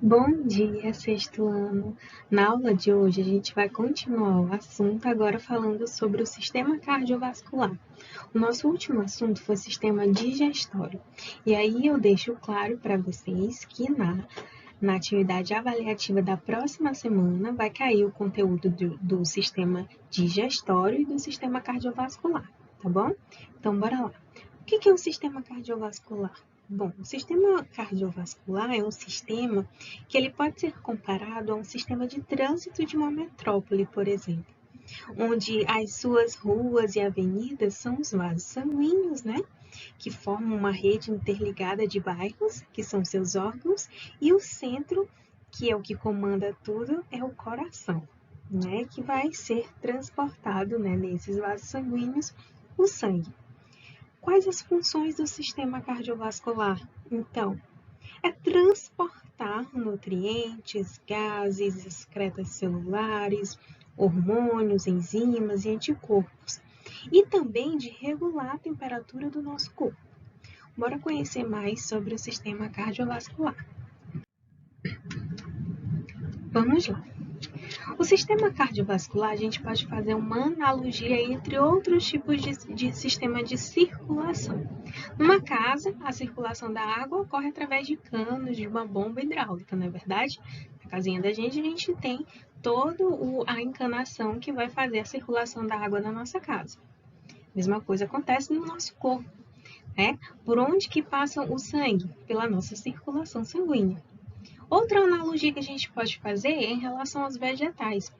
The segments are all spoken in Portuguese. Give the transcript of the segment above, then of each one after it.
Bom dia, sexto ano! Na aula de hoje, a gente vai continuar o assunto agora falando sobre o sistema cardiovascular. O nosso último assunto foi sistema digestório. E aí eu deixo claro para vocês que na atividade avaliativa da próxima semana vai cair o conteúdo do sistema digestório e do sistema cardiovascular, tá bom? Então, bora lá. O que é o sistema cardiovascular? Bom, o sistema cardiovascular é um sistema que ele pode ser comparado a um sistema de trânsito de uma metrópole, por exemplo, onde as suas ruas e avenidas são os vasos sanguíneos, né? Que formam uma rede interligada de bairros, que são seus órgãos, e o centro, que é o que comanda tudo, é o coração, né? Que vai ser transportado, né, nesses vasos sanguíneos o sangue. Quais as funções do sistema cardiovascular? Então, é transportar nutrientes, gases, excretas celulares, hormônios, enzimas e anticorpos, e também de regular a temperatura do nosso corpo. Bora conhecer mais sobre o sistema cardiovascular. Vamos lá. O sistema cardiovascular, a gente pode fazer uma analogia entre outros tipos de sistema de circulação. Numa casa, a circulação da água ocorre através de canos de uma bomba hidráulica, não é verdade? Na casinha da gente, a gente tem toda a encanação que vai fazer a circulação da água na nossa casa. A mesma coisa acontece no nosso corpo, né? Por onde que passa o sangue? Pela nossa circulação sanguínea. Outra analogia que a gente pode fazer é em relação aos vegetais,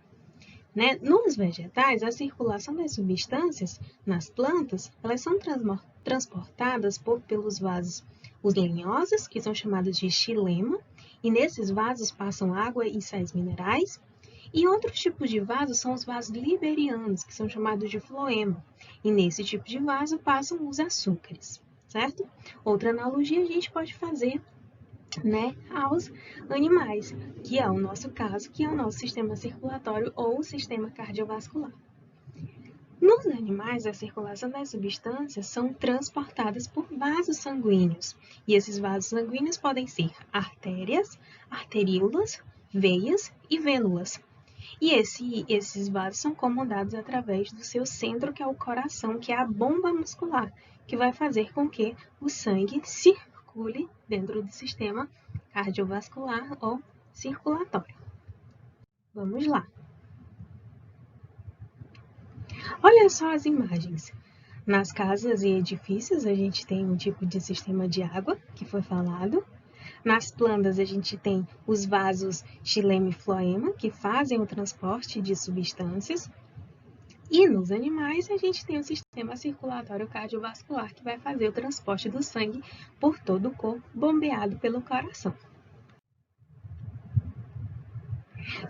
né? Nos vegetais, a circulação das substâncias nas plantas, elas são transportadas pelos vasos, os lenhosos, que são chamados de xilema, e nesses vasos passam água e sais minerais, e outros tipos de vasos são os vasos liberianos, que são chamados de floema, e nesse tipo de vaso passam os açúcares, certo? Outra analogia a gente pode fazer, né, aos animais, que é o nosso caso, que é o nosso sistema circulatório ou sistema cardiovascular. Nos animais, a circulação das substâncias são transportadas por vasos sanguíneos, e esses vasos sanguíneos podem ser artérias, arteríolas, veias e vênulas. E esses vasos são comandados através do seu centro, que é o coração, que é a bomba muscular, que vai fazer com que o sangue circule dentro do sistema cardiovascular ou circulatório. Vamos lá. Olha só as imagens. Nas casas e edifícios, a gente tem um tipo de sistema de água, que foi falado. Nas plantas, a gente tem os vasos xilema e floema, que fazem o transporte de substâncias. E nos animais, a gente tem o sistema circulatório cardiovascular, que vai fazer o transporte do sangue por todo o corpo, bombeado pelo coração.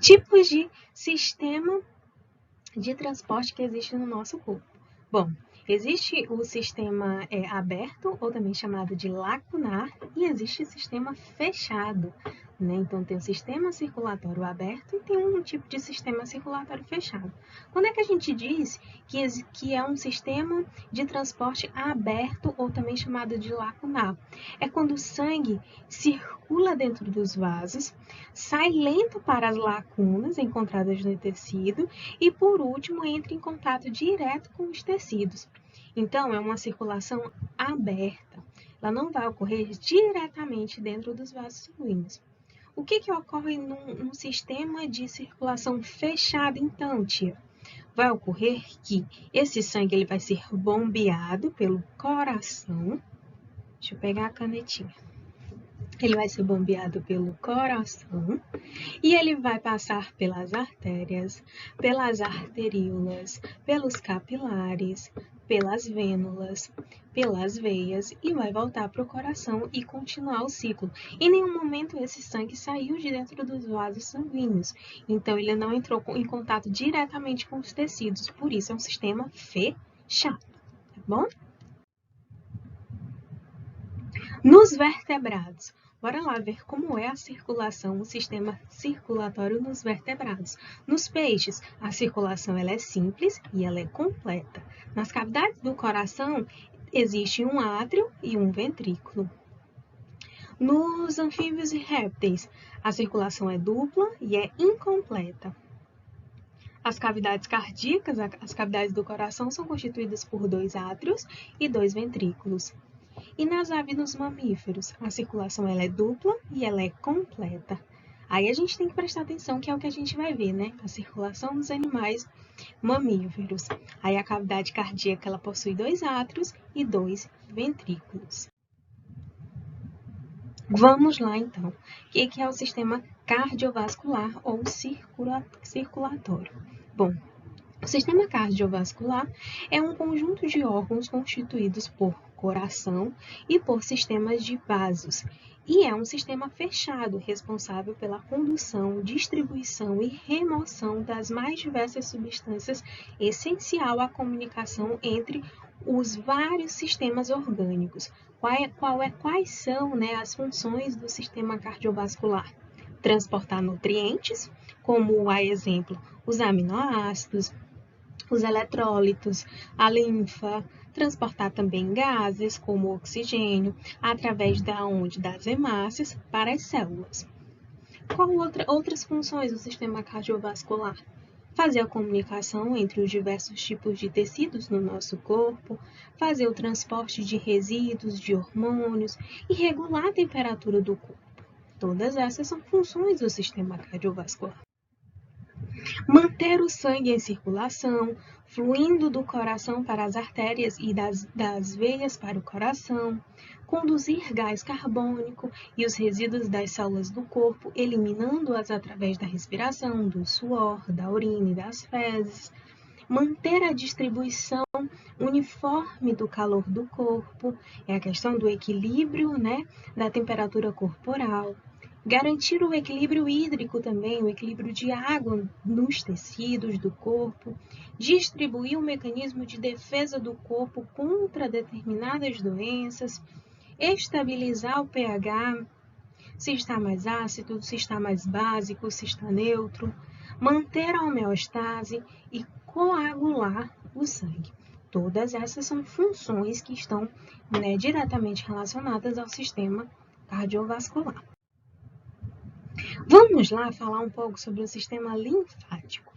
Tipos de sistema de transporte que existe no nosso corpo. Bom, existe o sistema aberto, ou também chamado de lacunar, e existe o sistema fechado, né? Então, tem o sistema circulatório aberto e tem um tipo de sistema circulatório fechado. Quando é que a gente diz que é um sistema de transporte aberto, ou também chamado de lacunar? É quando o sangue circula dentro dos vasos, sai lento para as lacunas encontradas no tecido e, por último, entra em contato direto com os tecidos. Então, é uma circulação aberta. Ela não vai ocorrer diretamente dentro dos vasos sanguíneos. O que ocorre num sistema de circulação fechada, então, tia? Vai ocorrer que esse sangue ele vai ser bombeado pelo coração. Deixa eu pegar a canetinha. Ele vai ser bombeado pelo coração e ele vai passar pelas artérias, pelas arteríolas, pelos capilares, pelas vênulas, pelas veias e vai voltar para o coração e continuar o ciclo. Em nenhum momento esse sangue saiu de dentro dos vasos sanguíneos, então ele não entrou em contato diretamente com os tecidos, por isso é um sistema fechado, tá bom? Nos vertebrados. Bora lá ver como é a circulação, o sistema circulatório nos vertebrados. Nos peixes, a circulação ela é simples e ela é completa. Nas cavidades do coração, existe um átrio e um ventrículo. Nos anfíbios e répteis, a circulação é dupla e é incompleta. As cavidades cardíacas, as cavidades do coração, são constituídas por 2 átrios e 2 ventrículos. E nas aves e nos mamíferos, a circulação ela é dupla e ela é completa. Aí a gente tem que prestar atenção, que é o que a gente vai ver, né? A circulação dos animais mamíferos. Aí a cavidade cardíaca ela possui 2 átrios e 2 ventrículos. Vamos lá, então. O que é o sistema cardiovascular ou circulatório? Bom, o sistema cardiovascular é um conjunto de órgãos constituídos por coração e por sistemas de vasos, e é um sistema fechado responsável pela condução, distribuição e remoção das mais diversas substâncias, essencial à comunicação entre os vários sistemas orgânicos. Quais são, né, as funções do sistema cardiovascular? Transportar nutrientes, como a exemplo, os aminoácidos, os eletrólitos, a linfa, transportar também gases, como o oxigênio, através das hemácias para as células. Qual outras funções do sistema cardiovascular? Fazer a comunicação entre os diversos tipos de tecidos no nosso corpo, fazer o transporte de resíduos, de hormônios e regular a temperatura do corpo. Todas essas são funções do sistema cardiovascular. Manter o sangue em circulação, fluindo do coração para as artérias e das veias para o coração, conduzir gás carbônico e os resíduos das células do corpo, eliminando-as através da respiração, do suor, da urina e das fezes, manter a distribuição uniforme do calor do corpo, é a questão do equilíbrio, né, da temperatura corporal. Garantir o equilíbrio hídrico também, o equilíbrio de água nos tecidos do corpo, distribuir um mecanismo de defesa do corpo contra determinadas doenças, estabilizar o pH, se está mais ácido, se está mais básico, se está neutro, manter a homeostase e coagular o sangue. Todas essas são funções que estão, né, diretamente relacionadas ao sistema cardiovascular. Vamos lá falar um pouco sobre o sistema linfático.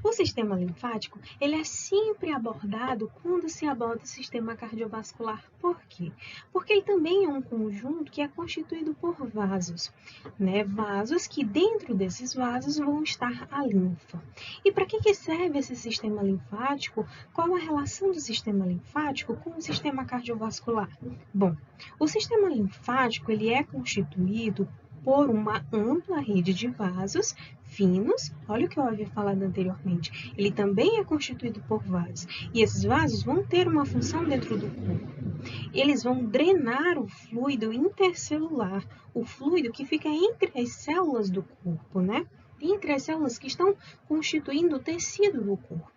O sistema linfático, ele é sempre abordado quando se aborda o sistema cardiovascular. Por quê? Porque ele também é um conjunto que é constituído por vasos, né? Vasos que dentro desses vasos vão estar a linfa. E para que serve esse sistema linfático? Qual a relação do sistema linfático com o sistema cardiovascular? Bom, o sistema linfático, ele é constituído por uma ampla rede de vasos finos. Olha o que eu havia falado anteriormente. Ele também é constituído por vasos. E esses vasos vão ter uma função dentro do corpo. Eles vão drenar o fluido intercelular, o fluido que fica entre as células do corpo, né? Entre as células que estão constituindo o tecido do corpo.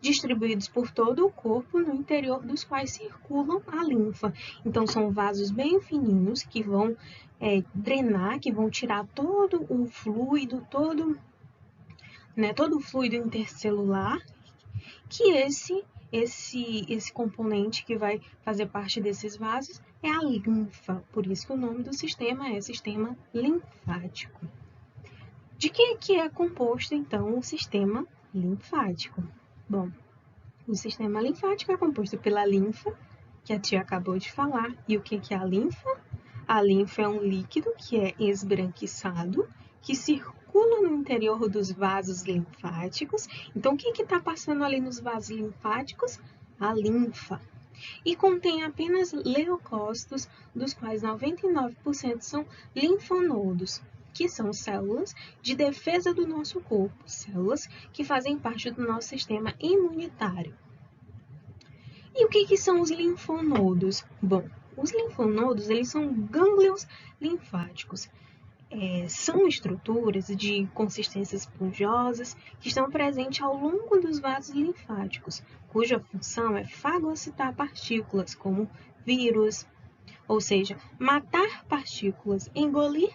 Distribuídos por todo o corpo, no interior dos quais circulam a linfa. Então, são vasos bem fininhos que vão drenar, que vão tirar todo o fluido, todo o fluido intercelular, que esse componente que vai fazer parte desses vasos é a linfa. Por isso que o nome do sistema é sistema linfático. De que é composto, então, o sistema linfático? Bom, o sistema linfático é composto pela linfa, que a tia acabou de falar. E o que é a linfa? A linfa é um líquido que é esbranquiçado, que circula no interior dos vasos linfáticos. Então, o que está passando ali nos vasos linfáticos? A linfa. E contém apenas leucócitos, dos quais 99% são linfonodos, que são células de defesa do nosso corpo, células que fazem parte do nosso sistema imunitário. E o que são os linfonodos? Bom, os linfonodos, eles são gânglios linfáticos. São estruturas de consistência esponjosas que estão presentes ao longo dos vasos linfáticos, cuja função é fagocitar partículas como vírus, ou seja, matar partículas, engolir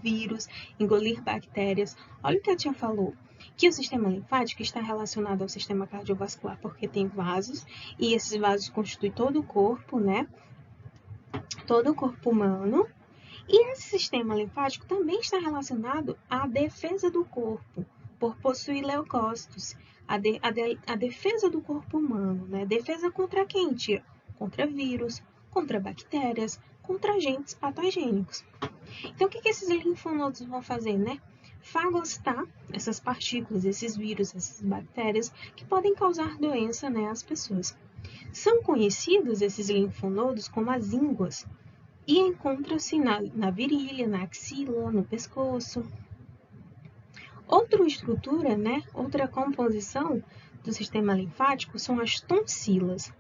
vírus, engolir bactérias. Olha o que a tia falou, que o sistema linfático está relacionado ao sistema cardiovascular porque tem vasos, e esses vasos constituem todo o corpo, né? todo o corpo humano. E esse sistema linfático também está relacionado à defesa do corpo, por possuir leucócitos, a defesa do corpo humano, né? Defesa contra quem, tia? Contra vírus, contra bactérias, contra agentes patogênicos. Então, o que esses linfonodos vão fazer, né? Fagocitar essas partículas, esses vírus, essas bactérias que podem causar doença, né, às pessoas. São conhecidos esses linfonodos como as ínguas e encontram-se na virilha, na axila, no pescoço. Outra estrutura, né, outra composição do sistema linfático são as tonsilas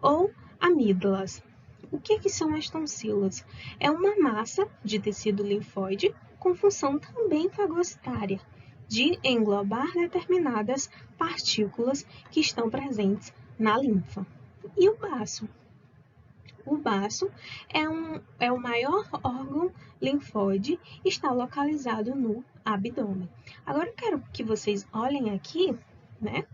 ou amígdalas. O que são as tonsilas? É uma massa de tecido linfóide com função também fagocitária, de englobar determinadas partículas que estão presentes na linfa. E o baço? O baço é o maior órgão linfóide e está localizado no abdômen. Agora eu quero que vocês olhem aqui, né?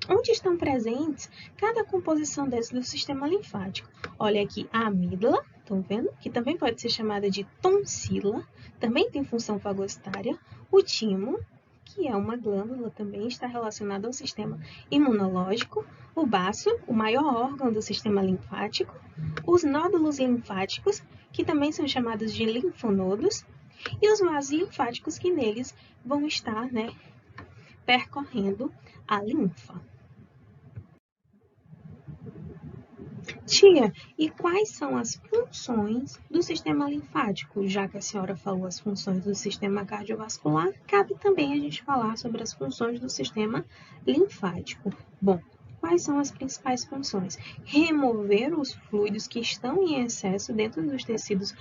Onde estão presentes cada composição do sistema linfático. Olha aqui a amígdala, estão vendo? Que também pode ser chamada de tonsila, também tem função fagocitária. O timo, que é uma glândula, também está relacionado ao sistema imunológico. O baço, o maior órgão do sistema linfático. Os nódulos linfáticos, que também são chamados de linfonodos. E os vasos linfáticos, que neles vão estar, né, percorrendo a linfa. Tia, e quais são as funções do sistema linfático? Já que a senhora falou as funções do sistema cardiovascular, cabe também a gente falar sobre as funções do sistema linfático. Bom, quais são as principais funções? Remover os fluidos que estão em excesso dentro dos tecidos,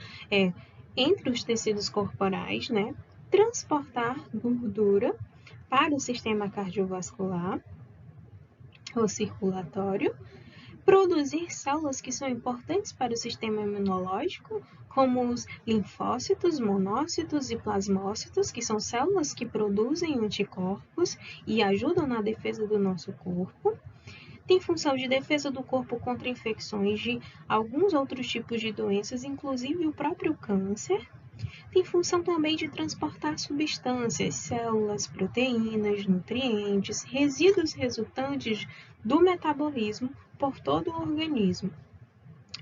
entre os tecidos corporais, né? Transportar gordura para o sistema cardiovascular ou circulatório, produzir células que são importantes para o sistema imunológico, como os linfócitos, monócitos e plasmócitos, que são células que produzem anticorpos e ajudam na defesa do nosso corpo. Tem função de defesa do corpo contra infecções de alguns outros tipos de doenças, inclusive o próprio câncer. Tem função também de transportar substâncias, células, proteínas, nutrientes, resíduos resultantes do metabolismo por todo o organismo.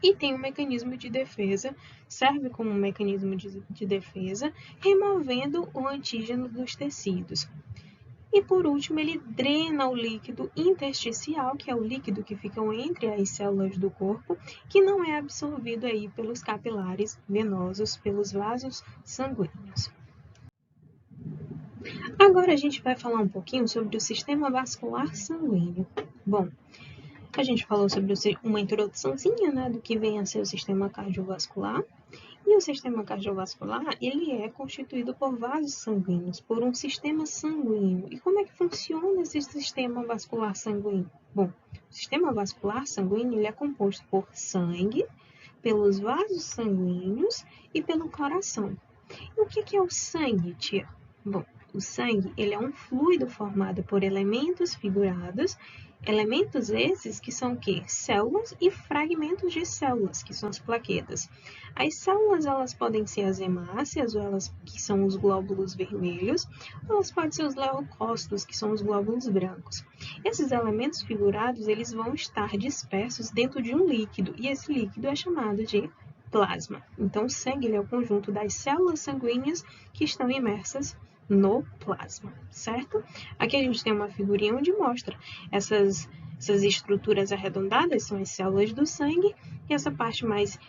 E tem um mecanismo de defesa, serve como um mecanismo de defesa, removendo o antígeno dos tecidos. E por último, ele drena o líquido intersticial, que é o líquido que fica entre as células do corpo, que não é absorvido aí pelos capilares venosos, pelos vasos sanguíneos. Agora a gente vai falar um pouquinho sobre o sistema vascular sanguíneo. Bom, a gente falou sobre uma introduçãozinha, né, do que vem a ser o sistema cardiovascular. E o sistema cardiovascular, ele é constituído por vasos sanguíneos, por um sistema sanguíneo. E como é que funciona esse sistema vascular sanguíneo? Bom, o sistema vascular sanguíneo ele é composto por sangue, pelos vasos sanguíneos e pelo coração. E o que é o sangue, tia? Bom, o sangue ele é um fluido formado por elementos figurados. Elementos esses que são o quê? Células e fragmentos de células, que são as plaquetas. As células, elas podem ser as hemácias, ou elas que são os glóbulos vermelhos, ou elas podem ser os leucócitos, que são os glóbulos brancos. Esses elementos figurados, eles vão estar dispersos dentro de um líquido, e esse líquido é chamado de plasma. Então, o sangue ele é o conjunto das células sanguíneas que estão imersas no plasma, certo? Aqui a gente tem uma figurinha onde mostra essas estruturas arredondadas, são as células do sangue, e essa parte mais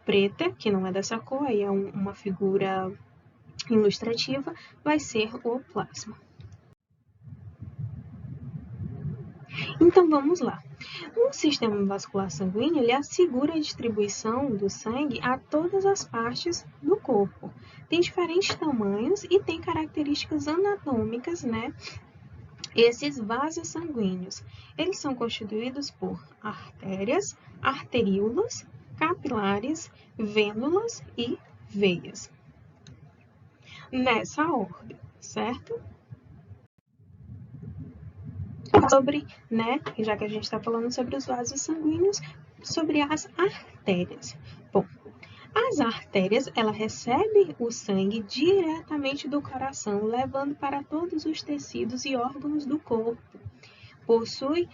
preta, que não é dessa cor, aí é uma figura ilustrativa, vai ser o plasma. Então, vamos lá. O sistema vascular sanguíneo ele assegura a distribuição do sangue a todas as partes do corpo. Tem diferentes tamanhos e tem características anatômicas, né? Esses vasos sanguíneos, eles são constituídos por artérias, arteríolas, capilares, vênulas e veias. Nessa ordem, certo? Sobre, né, já que a gente está falando sobre os vasos sanguíneos, sobre as artérias. Bom, as artérias, ela recebe o sangue diretamente do coração, levando para todos os tecidos e órgãos do corpo. Possui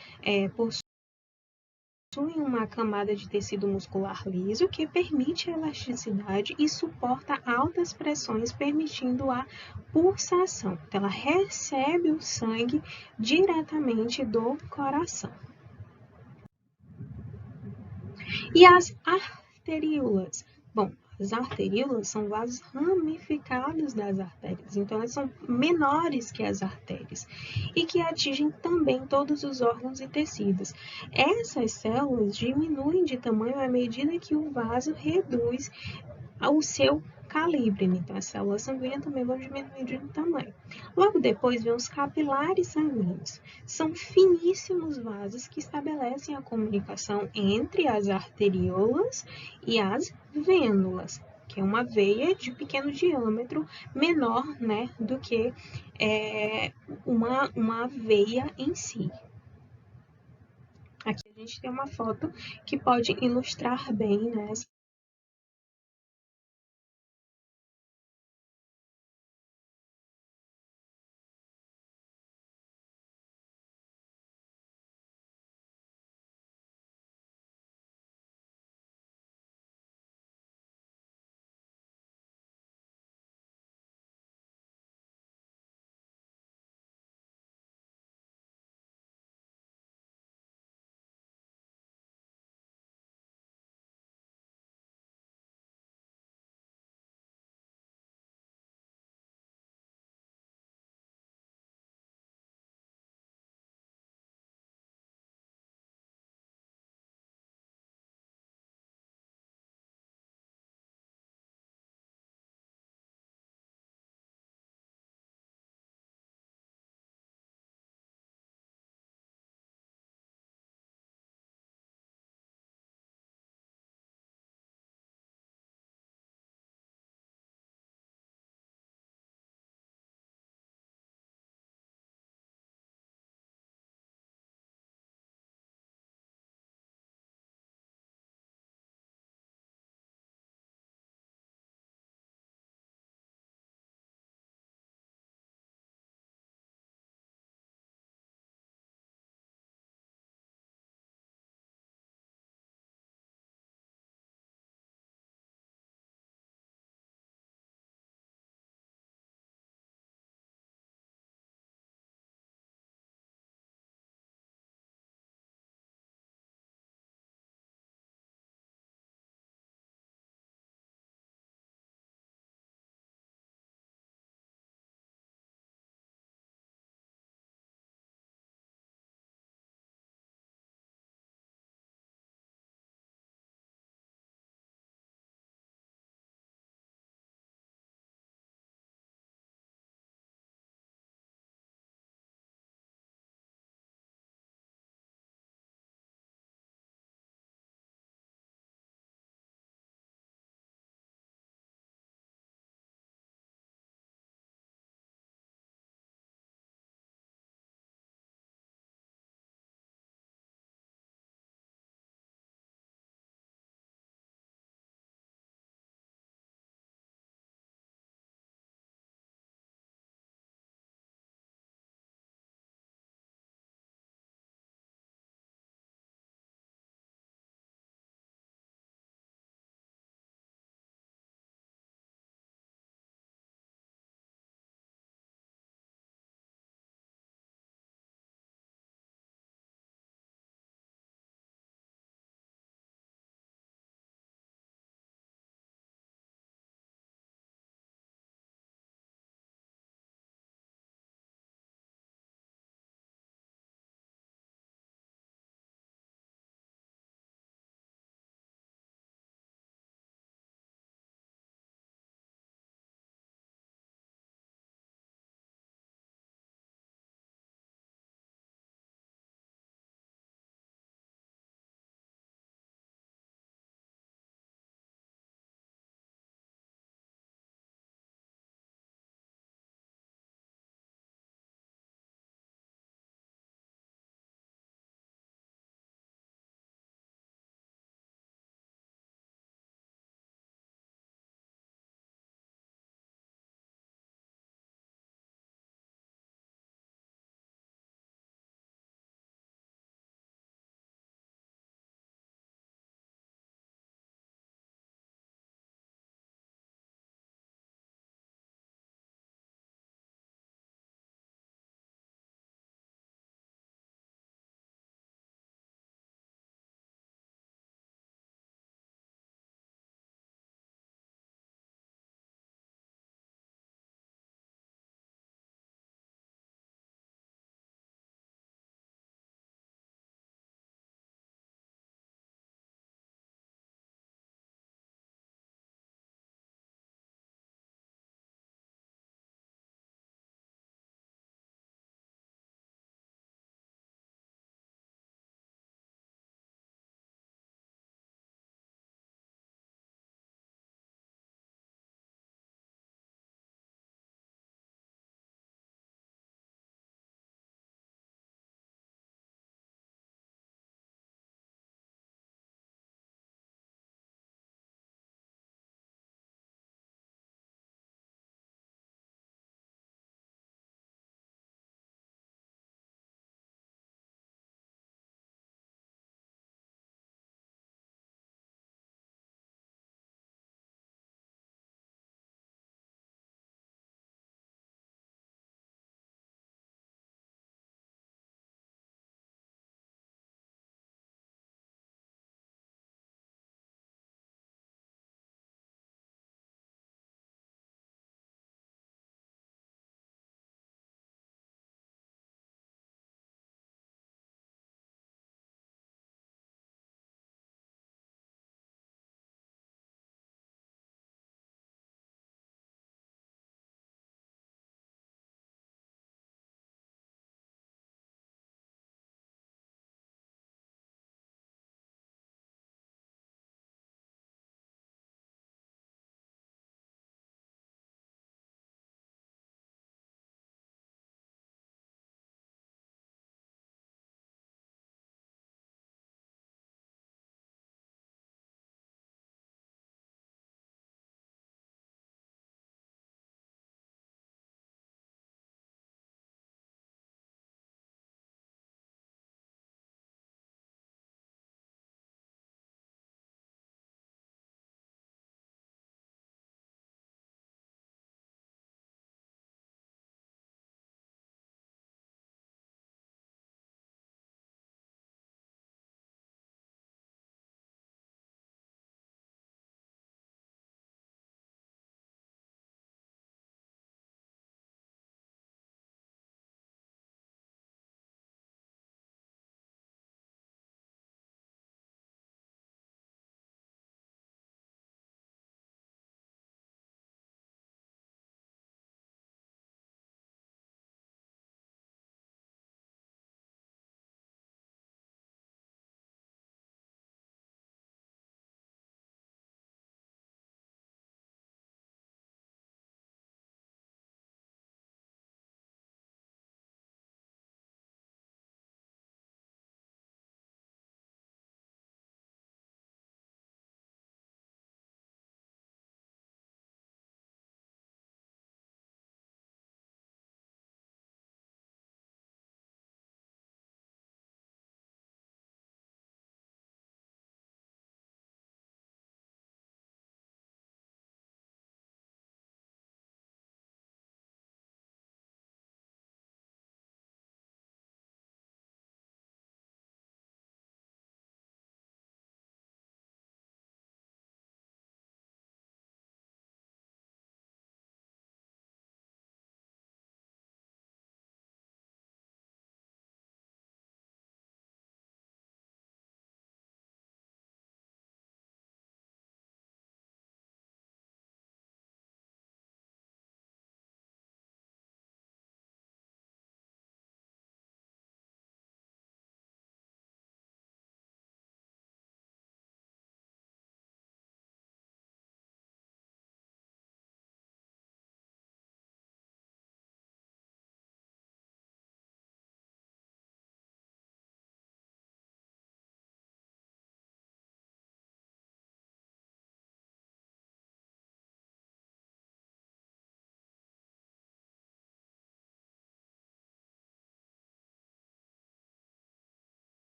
uma camada de tecido muscular liso que permite a elasticidade e suporta altas pressões, permitindo a pulsação. Então, ela recebe o sangue diretamente do coração. E as arteríolas? Bom, as arteríolas são vasos ramificados das artérias, então elas são menores que as artérias e que atingem também todos os órgãos e tecidos. Essas células diminuem de tamanho à medida que o vaso reduz o seu calibre, né? Então as células sanguíneas também vão diminuir de tamanho. Logo depois vem os capilares sanguíneos. São finíssimos vasos que estabelecem a comunicação entre as arteríolas e as vênulas, que é uma veia de pequeno diâmetro, menor, né, do que uma veia em si. Aqui a gente tem uma foto que pode ilustrar bem, né,